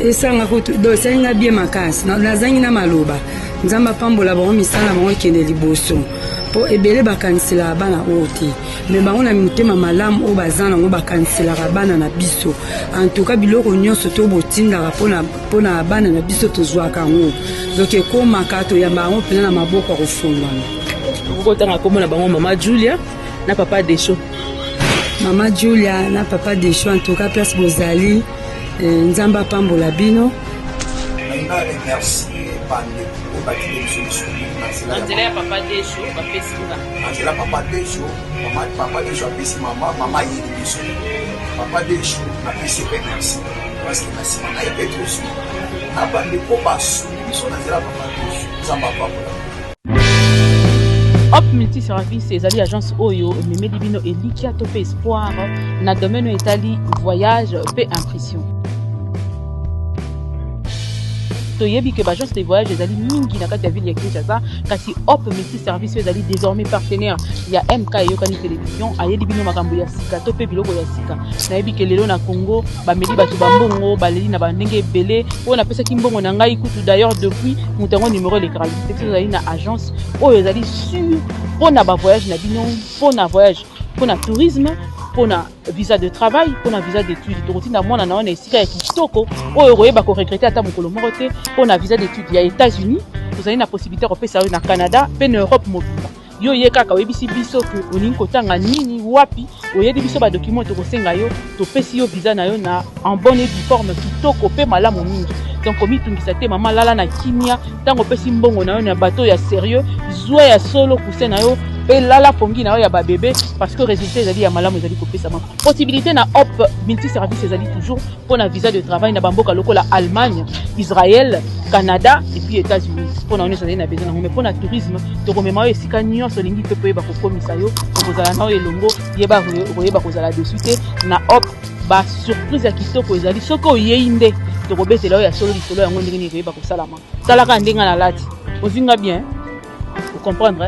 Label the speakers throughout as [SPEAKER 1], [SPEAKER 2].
[SPEAKER 1] esanga kutu do senga bien makasi na zangi na maloba nzamba pambola bango misala bango kende liboso po ebele bakanisela bana oti me bango na mutema malamu o bazana ngo bakanisela bana na biso en tout cas biloko nyonso to botindaka pona bana na biso tozwaka ngo donc ekoma kato ya bango pena na maboko kofungwana
[SPEAKER 2] okotanga komona bango mama Julia na papa Desho.
[SPEAKER 1] Mama Julia na papa Desho en tout cas place bozali nzamba pambola bino.
[SPEAKER 3] Merci bande au bâti de solution.
[SPEAKER 2] Angela papa Desho bapesika.
[SPEAKER 3] Angela papa Desho, papa Desho apesi mama yidi biso. Papa Desho apesi merci parce que merci mama est aussi. Na bande ko basu biso Angela papa Desho nzamba pambola.
[SPEAKER 2] Hop multiservice ezali agence oyo memeli bino elikia to pe espoir na domaine etali voyage pe impression. Toyebi que l'agence de voyage ezali mingi na kati ya ville ya Kinshasa kasi Hop multiservice ezali désormais partenaire ya MK Yokani télévision ayedi bino makambo ya sika to pe biloko ya sika. Nayebi ke lelo na Congo bameli bato bambongo baleli na bandenge ebele po na pesa kimbongo na ngai kutu d'ailleurs depuis mutango numéro l'écrasité ezali na agence oyo ezali sûr pour na ba voyage na bino pour na voyage pour na tourisme pour na visa de travail pour na visa d'études tokotinda mwana na wana esika ya kitoko oyo koyeba ko regretter ata mokolo moko te pour na visa d'études ya États-Unis tozali na possibilité kopesa yo na Canada pe na Europe mobimba yo ye kaka oyebisi biso ke olingi kotanga nini wapi oyedi biso ba document tokosenga yo topesi yo visa na yo na en bonne et due forme kitoko pe malamu mingi donc komitungisa te mama lala na kimia tango pesi mbongo na yo na bateau ya sérieux zwa ya solo kuse na yo pe lala pongi na yo ya ba bébé parce que résultat ezali ya malamu ezali kopesa ma possibilité na Hop multiservice ezali toujours pour na visa de travail na bamboka lokola Allemagne, Israël, Canada et puis États-Unis pour na on ezali na besoin mais pour na tourisme to komema yo esika nyonso lingi pe poyeba kokomisa yo kozala na yo elongo yeba koyeba kozala dessus te na Hop ba surprise ya kitoko ezali soko yeyinde to kobetela yo ya solo lisolo yango ndenge ni koyeba kosalama talaka ndenga na lati ozinga bien. Vous comprendre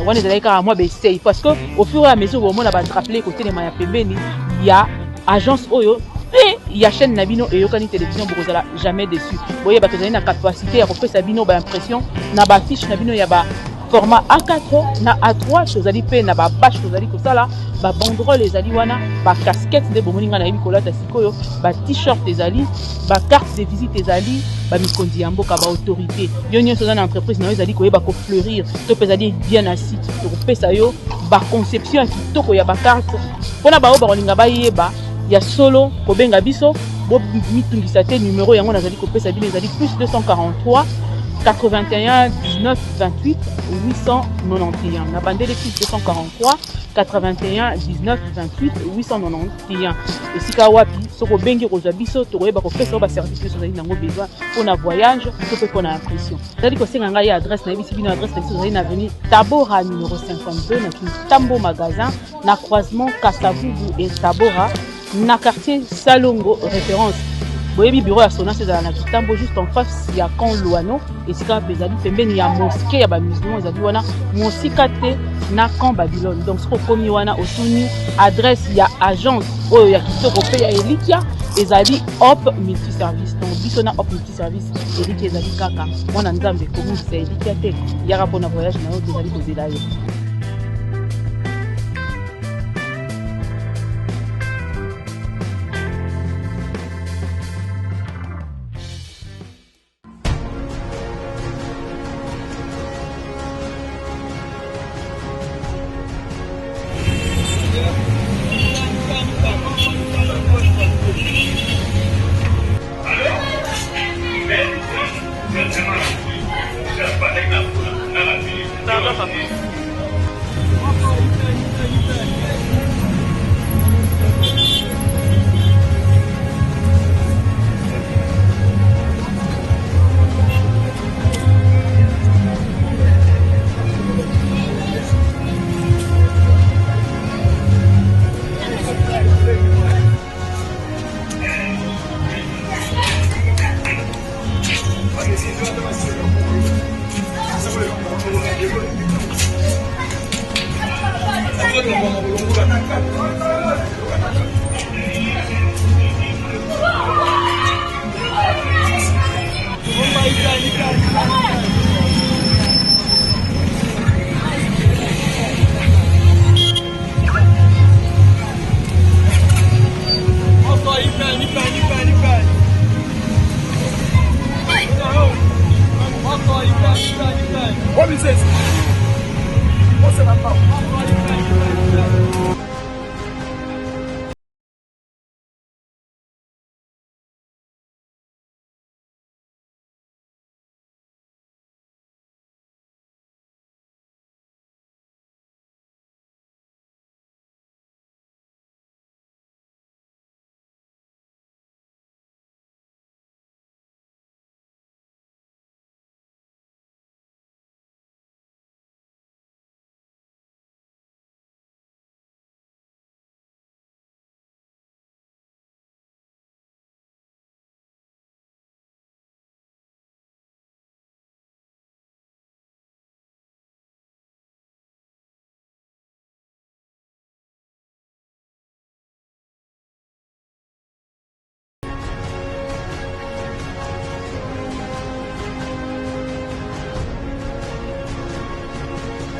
[SPEAKER 2] on est allé car moi essaye parce que au fur et à mesure où on a rattrapé côté les maya pembeni il y a agence oyo et il y a chaîne nabino et Yokani télévision vous allez jamais déçu vous voyez parce que vous avez une capacité à refaire sabino ba impression na ba fiche nabino il y a ba format A4 na A3 chose ali pe na ba bâche chose ali ko sala ba banderole les ali wana ba casquette de bomoninga na ebikola ta sikoyo ba t-shirt les ali ba carte de visite les ali ba mikondi ya mboka ba autorité yo nyonso na entreprise na yo ezali ko yeba ko fleurir to pe ezali bien assis to pesa yo ba conception kitoko ya ba carte pona ba o ba kolinga ba yeba ya solo ko benga biso bo mitungisa te numéro yango nazali ko pesa bino ezali plus 243 81 19 28 891 na bandele plus 243 81 19 28 891 esika wapi soko bengi kozwa biso tokoyeba kopesa ba service ezali nango besoin pour na voyage to pe pour na impression tali ko senga ngai adresse na bisi bino adresse na ezali na avenue Tabora numéro 52 na Tambo magasin na croisement Kasavubu et Tabora na quartier Salongo référence boyebi bureau ya Sonas ezala na Kitambo juste en face ya Camp Luano esika bezali pembeni ya mosquée ya ba musulmans ezali wana mosika te na Camp Babylone donc soko komi wana otuni adresse ya agence oyo ya kitoko pe ya Elikia ezali Hop multiservice donc biso na Hop multiservice Elikia ezali kaka mwana nzambe komi sa Elikia te yaka pona voyage na yo ezali kozela yo.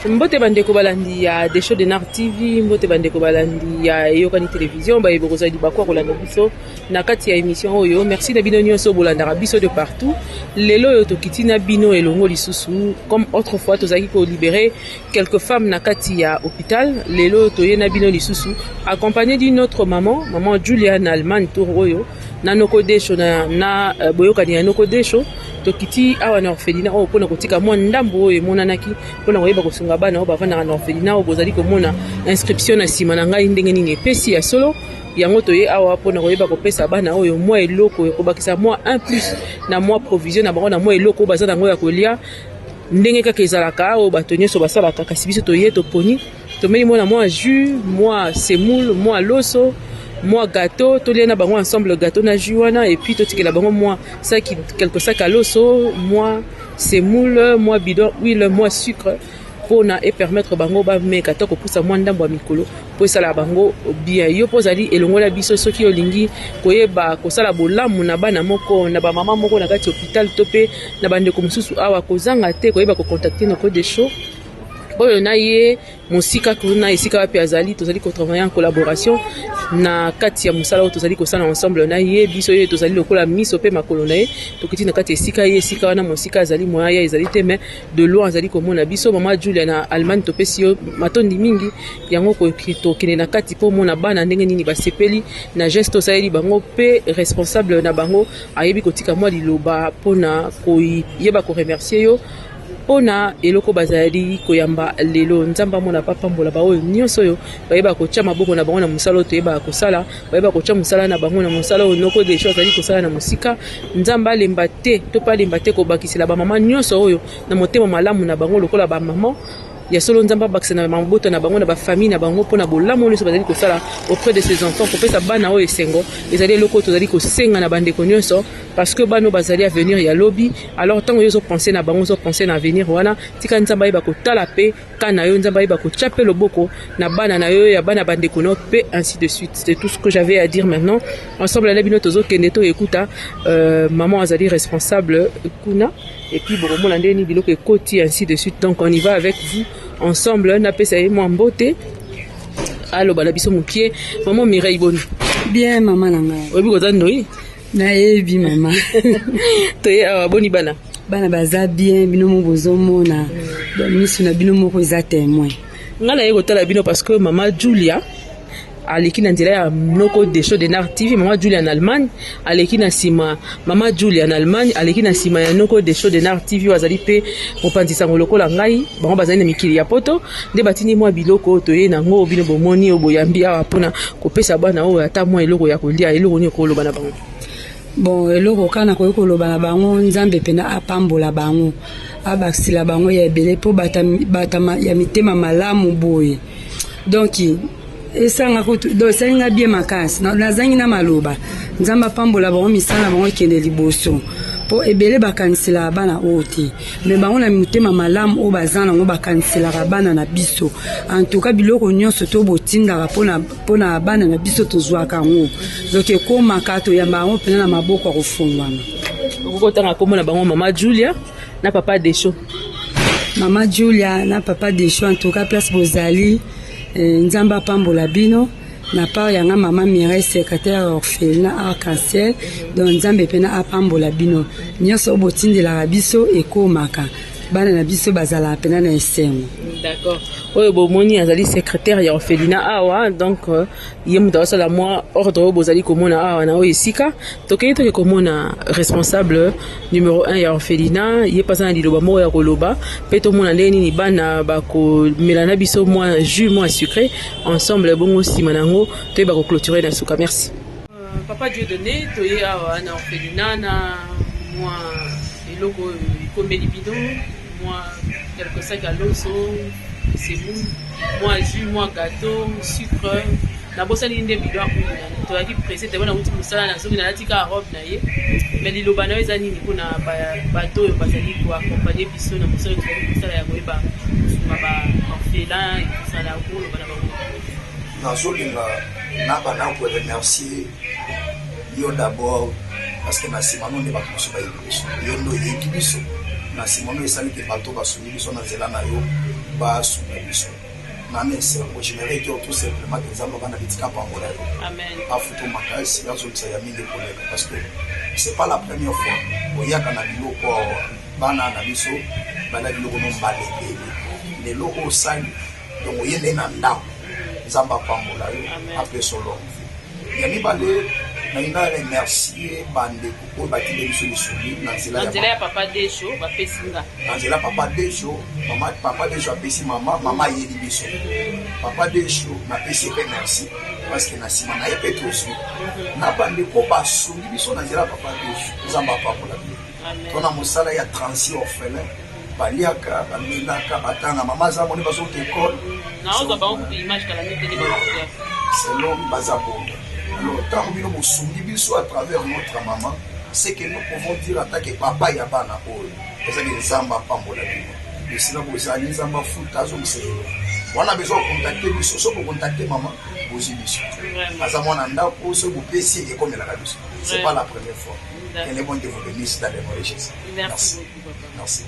[SPEAKER 2] Mbote bandeko balandi ya des shows de Nart TV, mbote bandeko balandi ya Yokani télévision, ba ebokozali bakwa kolanda biso na kati ya émission oyo. Merci na bino nyonso bolanda biso de partout. Lelo yo tokiti na bino elongo lisusu comme autrefois tozaki ko libérer quelques femmes na kati ya hôpital. Lelo toye na bino lisusu accompagné d'une autre maman Julia na Allemagne tour oyo na nokodesho na boyokani ya nokodesho tokiti awa na orphelinat oyo pona kotika mwa ndambo oyo emonanaki pona koyeba kosunga bana oyo bavandaka na orphelinat oyo bozali komona inscription na nsima na ngai ndenge nini epesi ya solo yango toye awa pona koyeba kopesa bana oyo mwa eloko ekobakisa mwa 1 plus na mwa provision na bango na mwa eloko oyo baza nango ya kolia ndenge kaka ezalaka oyo bato nyonso basalaka kasi biso toye toponi tomeli mona mwa jus mwa semoule mwa loso moi gâteau tout les na bango ensemble gâteau na juana et puis tout que la bango moi ça qui quelque sac à l'osso moi semoule moi bidon huile moi sucre pour na et permettre bango ba me gâteau ko poussa moi ndambo mikolo pour ça la bango bien yo pozali elongo la biso soki olingi koyeba ko sala bolamu na bana moko na ba mama moko na kati hôpital topé na bande ko mususu awa kozanga te koyeba ko contacter no ko des shows oyo na ye musika kuna esika wapi azali tozali ko travailler en collaboration na kati ya musala oyo tozali kosala ensemble na ye biso ye tozali lokola miso pe makolo na ye tokiti na kati esika ye esika wana musika azali moya ezali te mais de loin azali komona biso mama Julia na Allemagne topesi yo matondi mingi yango ko tokene na kati po mona bana ndenge nini basepeli na geste osali bango pe responsable na bango ayebi kotika mwa liloba pona koyeba ko remercier yo pona eloko bazali koyamba lelo nzamba mona papa mbola ba oyo nyonso yo bayeba ko tia maboko na bango na musala to yeba ko sala bayeba ko tia musala na bango na musala oyo noko de choses ali ko sala na musika nzamba lemba te to pa lemba te ko bakisela ba mama nyonso oyo na motema malamu na bango lokola ba mama ya solo nzamba bakisa na maboto na bango na ba famille na bango pona bolamu nyonso bazali ko sala auprès de ses enfants ko pesa bana oyo esengo ezali loko to zali ko senga na bande ko nyonso parce que bano bazali à venir ya lobby alors tant yo penser na bango zo penser na venir wana tika nzamba iba ko tala pe kana yo nzamba iba ko chape loboko na bana na yo ya bana bande ko no pe ainsi de suite. C'est tout ce que j'avais à dire maintenant ensemble la bino tozo keneto écouta maman azali responsable kuna et puis bon mon ndeni biloko ekoti ainsi de suite donc on y va avec vous ensemble na pesa ye mo mbote allo bala biso mukie maman Mireille Boni
[SPEAKER 1] bien maman nanga
[SPEAKER 2] obi ko tandoi
[SPEAKER 1] na yebi mama
[SPEAKER 2] toye awa boni bana
[SPEAKER 1] baza bien bino mo bozomona miso na bino moko eza témoin
[SPEAKER 2] ngala ye kotala bino parce que mama Julia aleki na nzela ya noko des shows de Nart TV mama Julia en Allemagne aleki na sima mama Julia en Allemagne aleki na sima ya noko des shows de Nart TV azali pe mopandisa ngoloko la ngai bango bazali na mikili ya poto nde batini mwa biloko toye nango bino bomoni oboyambi awa pona kopesa bana oyo ata mwa eloko ya kolia eloko ni koloba na bango
[SPEAKER 1] bon eloko kana koyi koloba na bango nzambe pena apambola bango abakisila bango ya ebele po bata ya mitema malamu boye donc esanga kutu do senga bien makasi nazangi na maloba nzamba pambola bango misala bango ekende liboso po ebele bakanisela bana ote me bango na mitema malamu o bazana ngo bakanisela bana na biso en tout cas biloko nyonso to botindaka pona bana na biso tozwaka ngo donc ekoma kato ya bango pena na maboko ya kofungwana
[SPEAKER 2] okotanga komona bango mama Julia na papa Desho
[SPEAKER 1] mama Julia na papa Desho en tout cas place bozali nzamba pambola bino na part yanga mama Mireille secrétaire orphelinat arc-en-ciel donc nzambe pena apambola bino nyonso botindela biso ekomaka bana na biso bazala pena na esengo.
[SPEAKER 2] D'accord. Oyo bomoni azali secrétaire ya orphelinat awa donc ye muta wasala moi ordre bozali komona awa na oyo esika tokei toke komona responsable numéro 1 ya orphelinat ye pasa na liloba moko ya koloba pe tomona ndenge nini bana bakomela na biso moi jus moi sucré ensemble bongo nsima nango toyeba koclôturer na suka. Merci papa Dieu donné toye awa na orphelinat na moi eloko ikomeli bino moi quelque sac à l'osso c'est bon moi jus moi gâteau sucre na bosali nde bidwa kuna to yaki pressé te bona uti musala na soki na latika robe na ye mais liloba na ezani ni kuna bato yo bazali ko accompagner biso na musala ko musala ya koyeba ba orphelin sala ko lo bana ba
[SPEAKER 3] na zolinga na bana ko remercier yo d'abord parce que na simano ne ba kuso ba yo ndo yekibiso na simano esali ke bato basuli biso na zela na yo basunga biso na mese j'aimerais dire tout simplement que nzambe bana bitika pambola
[SPEAKER 2] amen
[SPEAKER 3] afuto makasi azolisa ya mingi koleka parce que c'est pas la première fois oyaka na biloko bana na biso bana biloko no mbaleke lelo osali donc oyende na ndako nzambe apambola yo apeso longo ya mibale na ina remercier bandeko oyo batile biso lisuni na nzela ya
[SPEAKER 2] papa Desho bapesinga
[SPEAKER 3] na nzela papa Desho papa Desho apesi mama yeli biso papa Desho napesi pe merci parce que na nsima na ye pe tosu na bandeko basungi biso na nzela papa Desho nzambe apambola yo mpona mosala ya transi orphelin baliaka bamelaka batanga mama za moni bazokota ekole selon baza bongo. Alors tant que nous sommes à travers notre maman, c'est que nous pouvons dire en tant que papa yabana oyo c'est que nzamba pambola bino de cela vous allez nzamba futa zo mse on a besoin de contacter biso so pour contacter maman bozi biso asa mona ndako so vous pesi et comme la biso c'est pas la première fois. Et les bons de vous bénisse dans les mots de Jésus.
[SPEAKER 2] Merci beaucoup, papa.
[SPEAKER 3] Merci.